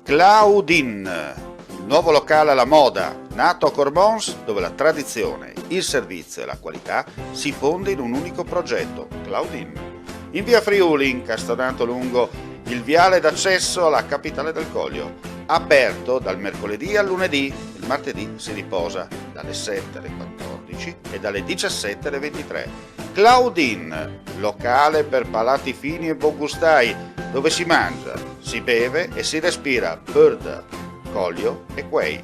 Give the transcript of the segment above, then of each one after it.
Claudin, il nuovo locale alla moda, nato a Cormons, dove la tradizione, il servizio e la qualità si fonde in un unico progetto, Claudin. In via Friuli, incastonato lungo il viale d'accesso alla capitale del Coglio, aperto dal mercoledì al lunedì, il martedì si riposa dalle 7 alle 14 e dalle 17 alle 23. Claudin, locale per palati fini e buongustai, dove si mangia, si beve e si respira bird, Coglio e quei.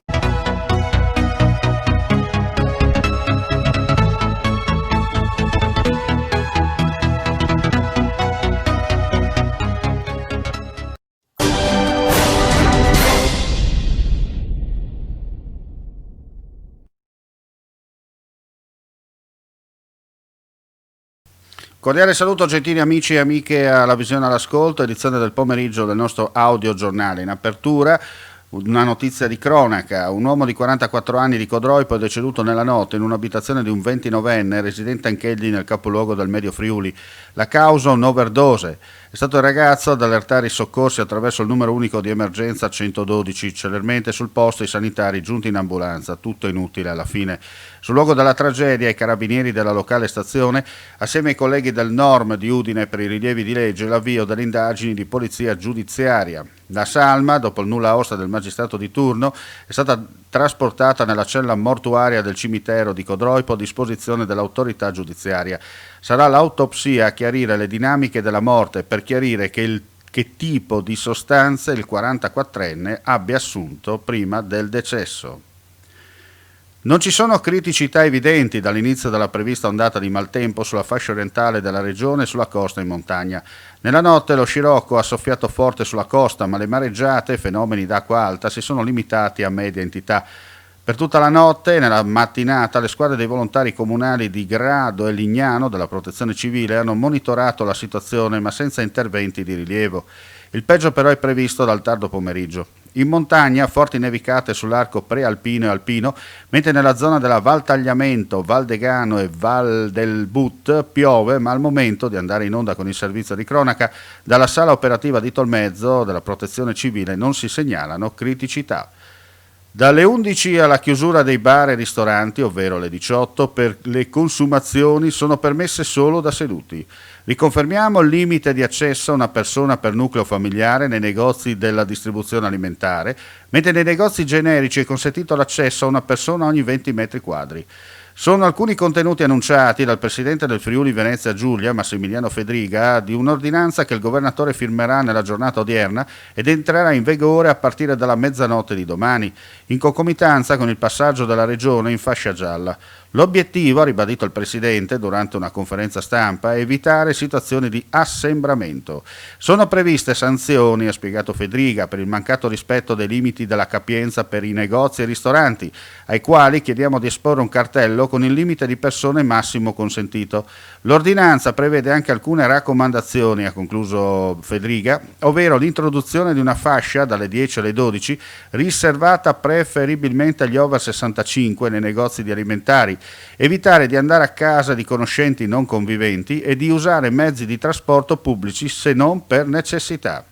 Cordiale saluto gentili amici e amiche alla visione all'ascolto, edizione del pomeriggio del nostro audio giornale. In apertura una notizia di cronaca: un uomo di 44 anni di Codroipo è deceduto nella notte in un'abitazione di un 29enne residente anch'egli nel capoluogo del Medio Friuli. La causa un'overdose. È stato il ragazzo ad allertare i soccorsi attraverso il numero unico di emergenza 112, celermente sul posto i sanitari giunti in ambulanza, tutto inutile alla fine. Sul luogo della tragedia i carabinieri della locale stazione, assieme ai colleghi del Norm di Udine per i rilievi di legge, l'avvio delle indagini di polizia giudiziaria. La salma, dopo il nulla osta del magistrato di turno, è stata trasportata nella cella mortuaria del cimitero di Codroipo a disposizione dell'autorità giudiziaria. Sarà l'autopsia a chiarire le dinamiche della morte per chiarire che tipo di sostanze il 44enne abbia assunto prima del decesso. Non ci sono criticità evidenti dall'inizio della prevista ondata di maltempo sulla fascia orientale della regione e sulla costa in montagna. Nella notte lo scirocco ha soffiato forte sulla costa, ma le mareggiate e fenomeni d'acqua alta si sono limitati a media entità. Per tutta la notte e nella mattinata le squadre dei volontari comunali di Grado e Lignano della Protezione Civile hanno monitorato la situazione, ma senza interventi di rilievo. Il peggio però è previsto dal tardo pomeriggio. In montagna forti nevicate sull'arco prealpino e alpino, mentre nella zona della Val Tagliamento, Val Degano e Val del But piove, ma al momento di andare in onda con il servizio di cronaca, dalla sala operativa di Tolmezzo della Protezione Civile non si segnalano criticità. Dalle 11 alla chiusura dei bar e ristoranti, ovvero le 18, per le consumazioni sono permesse solo da seduti. Riconfermiamo il limite di accesso a una persona per nucleo familiare nei negozi della distribuzione alimentare, mentre nei negozi generici è consentito l'accesso a una persona ogni 20 metri quadri. Sono alcuni contenuti annunciati dal presidente del Friuli Venezia Giulia, Massimiliano Fedriga, di un'ordinanza che il governatore firmerà nella giornata odierna ed entrerà in vigore a partire dalla mezzanotte di domani, in concomitanza con il passaggio della regione in fascia gialla. L'obiettivo, ha ribadito il Presidente durante una conferenza stampa, è evitare situazioni di assembramento. Sono previste sanzioni, ha spiegato Fedriga, per il mancato rispetto dei limiti della capienza per i negozi e ristoranti, ai quali chiediamo di esporre un cartello con il limite di persone massimo consentito. L'ordinanza prevede anche alcune raccomandazioni, ha concluso Fedriga, ovvero l'introduzione di una fascia dalle 10 alle 12 riservata preferibilmente agli over 65 nei negozi di alimentari, evitare di andare a casa di conoscenti non conviventi e di usare mezzi di trasporto pubblici se non per necessità.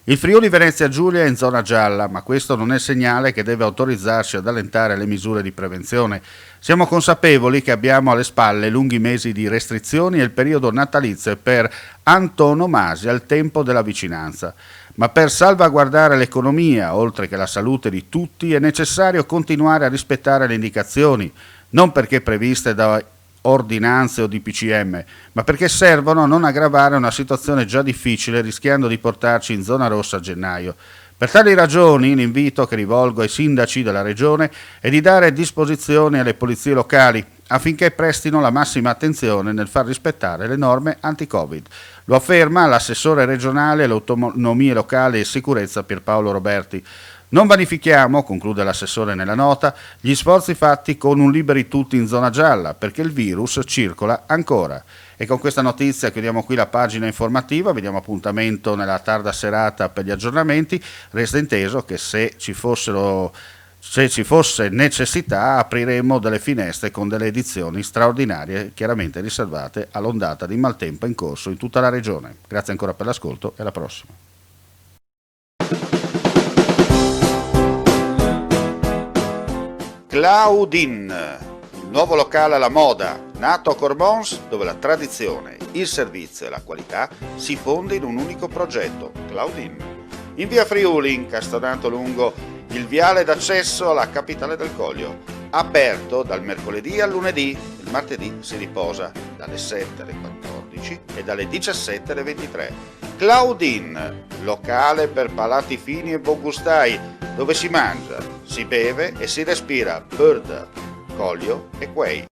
Il Friuli Venezia Giulia è in zona gialla, ma questo non è segnale che deve autorizzarci ad allentare le misure di prevenzione. Siamo consapevoli che abbiamo alle spalle lunghi mesi di restrizioni e il periodo natalizio è per antonomasia il tempo della vicinanza. Ma per salvaguardare l'economia, oltre che la salute di tutti, è necessario continuare a rispettare le indicazioni, non perché previste da ordinanze o DPCM, ma perché servono a non aggravare una situazione già difficile rischiando di portarci in zona rossa a gennaio. Per tali ragioni l'invito che rivolgo ai sindaci della regione è di dare disposizione alle polizie locali affinché prestino la massima attenzione nel far rispettare le norme anti-Covid. Lo afferma l'assessore regionale all'autonomia locale e sicurezza Pierpaolo Roberti. Non vanifichiamo, conclude l'assessore nella nota, gli sforzi fatti con un liberi tutti in zona gialla, perché il virus circola ancora. E con questa notizia chiudiamo qui la pagina informativa, vediamo appuntamento nella tarda serata per gli aggiornamenti. Resta inteso che se ci fosse necessità apriremo delle finestre con delle edizioni straordinarie, chiaramente riservate all'ondata di maltempo in corso in tutta la regione. Grazie ancora per l'ascolto e alla prossima. Claudine, il nuovo locale alla moda, nato a Cormons, dove la tradizione, il servizio e la qualità si fonde in un unico progetto, Claudine. In via Friuli, incastonato lungo il viale d'accesso alla capitale del Coglio, aperto dal mercoledì al lunedì, il martedì si riposa dalle 7 alle 14 e dalle 17 alle 23. Claudine, locale per palati fini e buongustai, dove si mangia, si beve e si respira Bird, Coglio e Quay.